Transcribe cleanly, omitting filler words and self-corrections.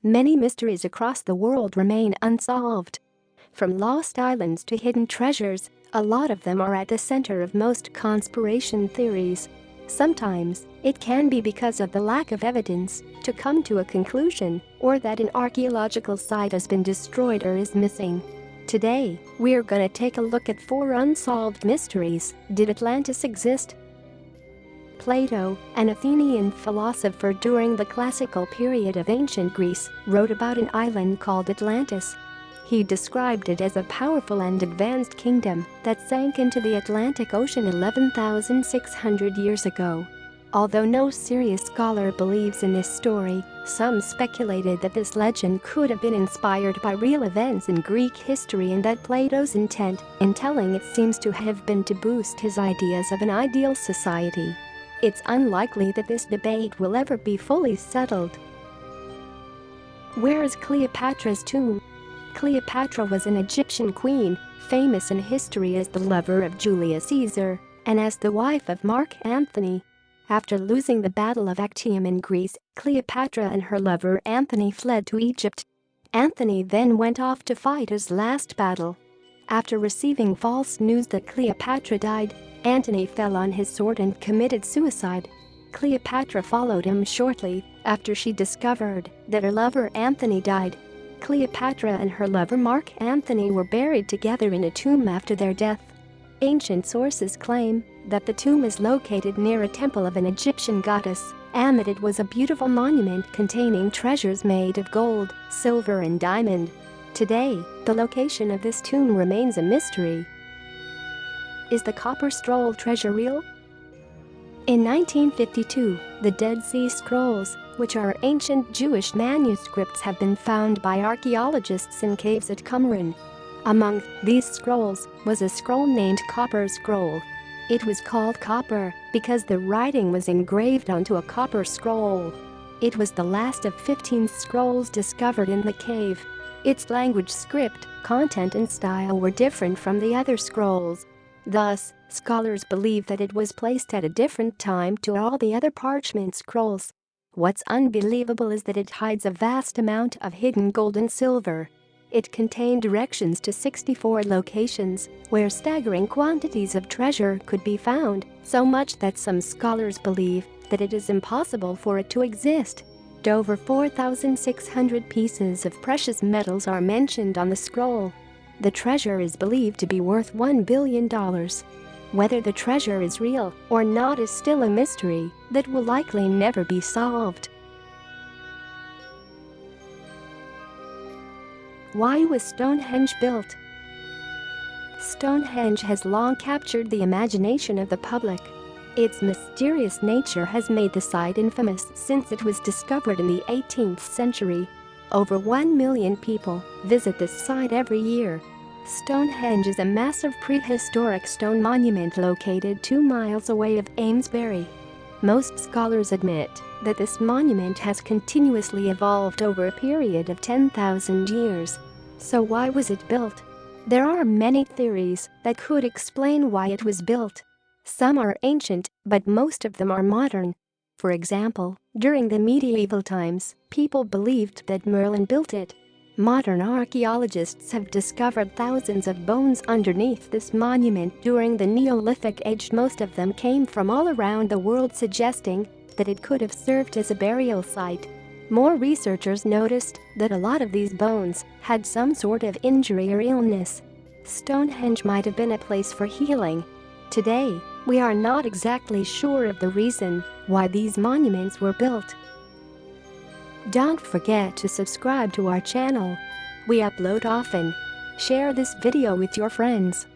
Many mysteries across the world remain unsolved. From lost islands to hidden treasures, a lot of them are at the center of most conspiration theories. Sometimes, it can be because of the lack of evidence to come to a conclusion, or that an archaeological site has been destroyed or is missing. Today, we're gonna take a look at 4 unsolved mysteries. Did Atlantis exist? Plato, an Athenian philosopher during the classical period of ancient Greece, wrote about an island called Atlantis. He described it as a powerful and advanced kingdom that sank into the Atlantic Ocean 11,600 years ago. Although no serious scholar believes in this story, some speculated that this legend could have been inspired by real events in Greek history and that Plato's intent in telling it seems to have been to boost his ideas of an ideal society. It's unlikely that this debate will ever be fully settled. Where is Cleopatra's tomb? Cleopatra was an Egyptian queen, famous in history as the lover of Julius Caesar and as the wife of Mark Antony. After losing the Battle of Actium in Greece, Cleopatra and her lover Antony fled to Egypt. Antony then went off to fight his last battle. After receiving false news that Cleopatra died, Antony fell on his sword and committed suicide. Cleopatra followed him shortly after she discovered that her lover Antony died. Cleopatra and her lover Mark Antony were buried together in a tomb after their death. Ancient sources claim that the tomb is located near a temple of an Egyptian goddess and that it was a beautiful monument containing treasures made of gold, silver and diamond. Today, the location of this tomb remains a mystery. Is the Copper Scroll treasure real? In 1952, the Dead Sea Scrolls, which are ancient Jewish manuscripts, have been found by archaeologists in caves at Qumran. Among these scrolls was a scroll named Copper Scroll. It was called copper because the writing was engraved onto a copper scroll. It was the last of 15 scrolls discovered in the cave. Its language, script, content and style were different from the other scrolls. Thus, scholars believe that it was placed at a different time to all the other parchment scrolls. What's unbelievable is that it hides a vast amount of hidden gold and silver. It contained directions to 64 locations where staggering quantities of treasure could be found, so much that some scholars believe that it is impossible for it to exist. Over 4,600 pieces of precious metals are mentioned on the scroll. The treasure is believed to be worth $1 billion. Whether the treasure is real or not is still a mystery that will likely never be solved. Why was Stonehenge built? Stonehenge has long captured the imagination of the public. Its mysterious nature has made the site infamous since it was discovered in the 18th century. Over 1 million people visit this site every year. Stonehenge is a massive prehistoric stone monument located 2 miles away of Amesbury. Most scholars admit that this monument has continuously evolved over a period of 10,000 years. So why was it built? There are many theories that could explain why it was built. Some are ancient, but most of them are modern. For example, during the medieval times, people believed that Merlin built it. Modern archaeologists have discovered thousands of bones underneath this monument during the Neolithic age. Most of them came from all around the world, suggesting that it could have served as a burial site. More researchers noticed that a lot of these bones had some sort of injury or illness. Stonehenge might have been a place for healing. Today, we are not exactly sure of the reason why these monuments were built. Don't forget to subscribe to our channel. We upload often. Share this video with your friends.